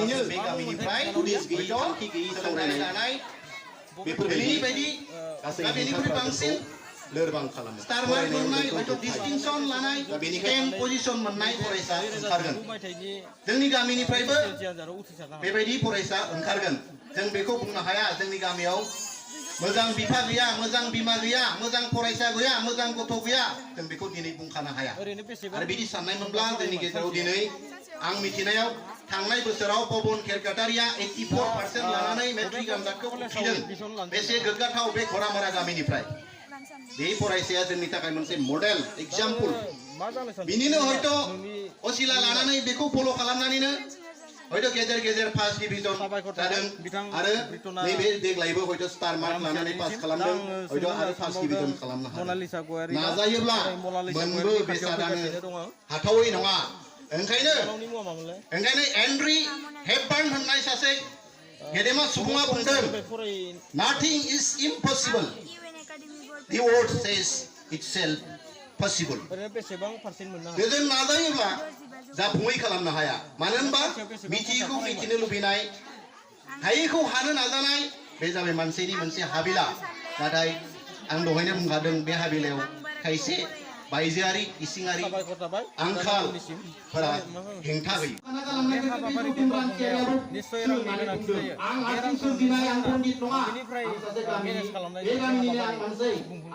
बेनिखायनो बे गामिनिफ्राय पुलिस गैयै थांखि गैयै सावरायनाय लानाय बेफोरबायदि बेनिख्रुइ बांसिन लोरबां खालामो स्टार मार्क मोननाय हयथ' डिस्टिंसन लानाय टेन पजिशन मोननाय फरायसा ओंखारगोन जोंनि गामिनिफ्रायबो बेबायदि फरायसा ओंखारगोन जों बेखौ बुंनो हाया जोंनि गामियाव मोजां बिफा गैया मोजां बिमा गैया मोजां फरायसा गैया मोजां गथ' गैया जों बेखौ दिनै बुंखानो हाया आरो बिदि साननायमोनब्ला जोंनि गेजेराव दिनै आं मिथिनायाव थांनाय बोसोराव पवन खेरकाटारिया 84% लानानै मेट्रिक आनजादखौ उथ्रिदों बेसे गोग्गाथाव बे घरामारा गामिनिफ्राय बे फरायसाया जोंनि थाखाय मोनसे मडेल एग्जाम्पल बिनिनो हयथ' असिला लानानै बेखौ फल' खालामनानैनो हयथ' गेजेर गेजेर फार्स्ट डिभिजन जादों आरो नैबे देग्लायबो हयथ' स्टार मार्क लानानै पास खालामदों हयथ' आरो फार्स्ट डिभिजन खालामनो हागोन नाजायोब्ला मोनबो बेसादानो हाथावै नङा ओंखायनो एन्ड्री हेपबार्न होननाय सासे गेदेमा सुबुङा बुंदों नाथिं इज impossible The word says itself possible. जों नाजायोब्ला जाफुङै खालामनो हाया मानो होनबा मिथियैखौ मिथिनो लुबैनाय हायैखौ हानो नाजानाय बे जाबाय मानसिनि मोनसे हाबिला नाथाय आं दहायनो बुंखादों बे हाबिलायाव खायसे बायजोआरि इसिङारि आंखालफोरा हेंथा होयो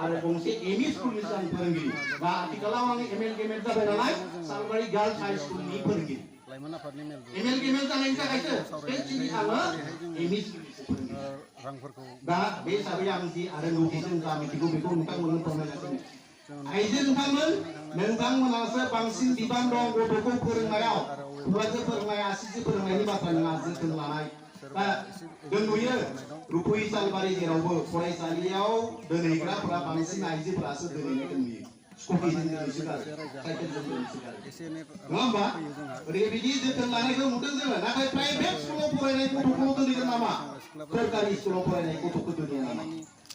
आरो गंसे एमइ स्कुलनि फोरोंगिरि बा आथिखालाव आं एमएल जाबाय नालाय सालबारि गार्लस हाइ स्कुलनि फोरोंगिरि एमएल जानायनि थाखायसो स्पेसियलि आङो एमइ स्कुलनि फोरोंगिरि दा बे हिसाबै आं जि आरो नोंथांजों जा मिथिगौ बेखौ नोंथांमोननो फोरमायगासिनो आइजो नोंथांमोनासो बांसिन बिबान दं गथ'खौ फोरोंनायाव हौवाजो फोरोंनाय आसिजो फोरोंनायनि बाथ्रा नङा जोथोन लानाय दा जों नुयो रुपुहि सालबारि जेरावबो फरायसालियाव दोनहैग्राफोरा बांसिन आइजोफोरासो दोनहैनायखौ नुयो स्कुटिजों दोनहैसोगारो साइकेलजों दोनहैसोगारो नङा होमबा ओरैबायदि जोथोन लानायखौ नुदों जोङो नाथाय प्राइभेट स्कुलाव फरायनाय गथ'खौल' दोनहैगोन नामा सोरखारि स्कुलाव फरायनाय गथ'खौ दोनहैया नामा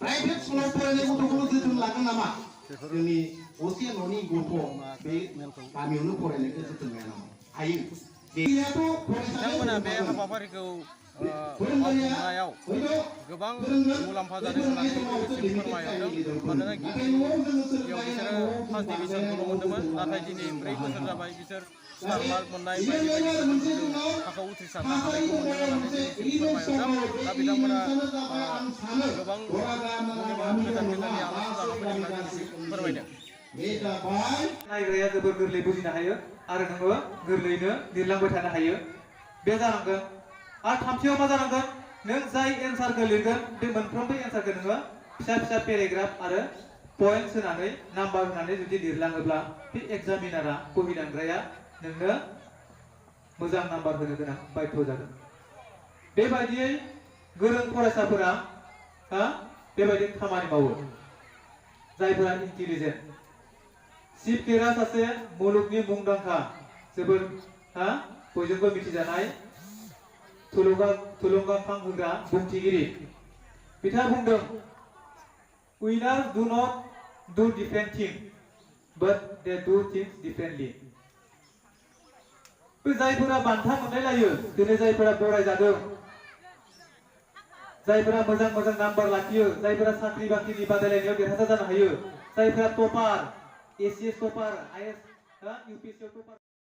प्राइभेट स्कुलाव फरायनाय गथ'खौल' जोथोन लागोन नामा जोंनि असे न'नि गथ' बे गामियावनो फरायनायखौ जोथोन लाया नामा हायो बिथांमोना बे हाबाफारिखौ मावफुंनायाव गोबां मुलाम्फा जादों होननानै फोरमायहरदों मानोना गिबियाव बिसोरो फार्स्ट डिभिजनखौल' मोन्दोंमोन नाथाय दिनै 4 बोसोर जाबाय बिसोर स्टार मार्क मोननाय बायदि थाखोआव उथ्रिसारनो हानायखौ मोन्दों होननानै फोरमायहरदों दा बिथांमोना गोबां गोजान गोजाननि आलासि जाना फैदों होननानै फोरमायदों नायग्राया जोबोर गोरलै बुजिनो हायो आरो नोङो गोरलैयैनो लिरलांबाय थानो हायो बे जानांगोन आरो थामथियाव मा जानांगोन नों जाय एन्सारखौ लिरगोन बे मोनफ्रोमबो एन्सारखौ नोङो फिसा फिसा पेराग्राफ आरो पइन्ट्स होनानै नाम्बार होनानै जुदि लिरलाङोब्ला बे एग्जामिनारा बहि दानग्राया नोंनो मोजां नाम्बार होनो गोनां बाध्य जागोन बेबायदियै गोरों फरायसाफोरा बेबायदि खामानि मावो जायफोरा इन्टेलिजेन्ट चिफ केरा सासे मुलुगनि मुंदांखा जोबोर बयजोंबो मिथिजानाय थुलुंगाखां होग्रा बुंथिगिरि बिथाङा बुंदों उइनार्स do not do different things but they do things डिफरेंटलि बे जायफोरा बान्था मोनलायलायो दिनै जायफोरा बरायजादों जायफोरा मोजां मोजां नाम्बार लाखियो जायफोरा साख्रि बाख्रिनि बादायलायनायाव देरहासार जानो हायो जायफोरा टपार एसिएस टपार आइएस यूपीएससी टपार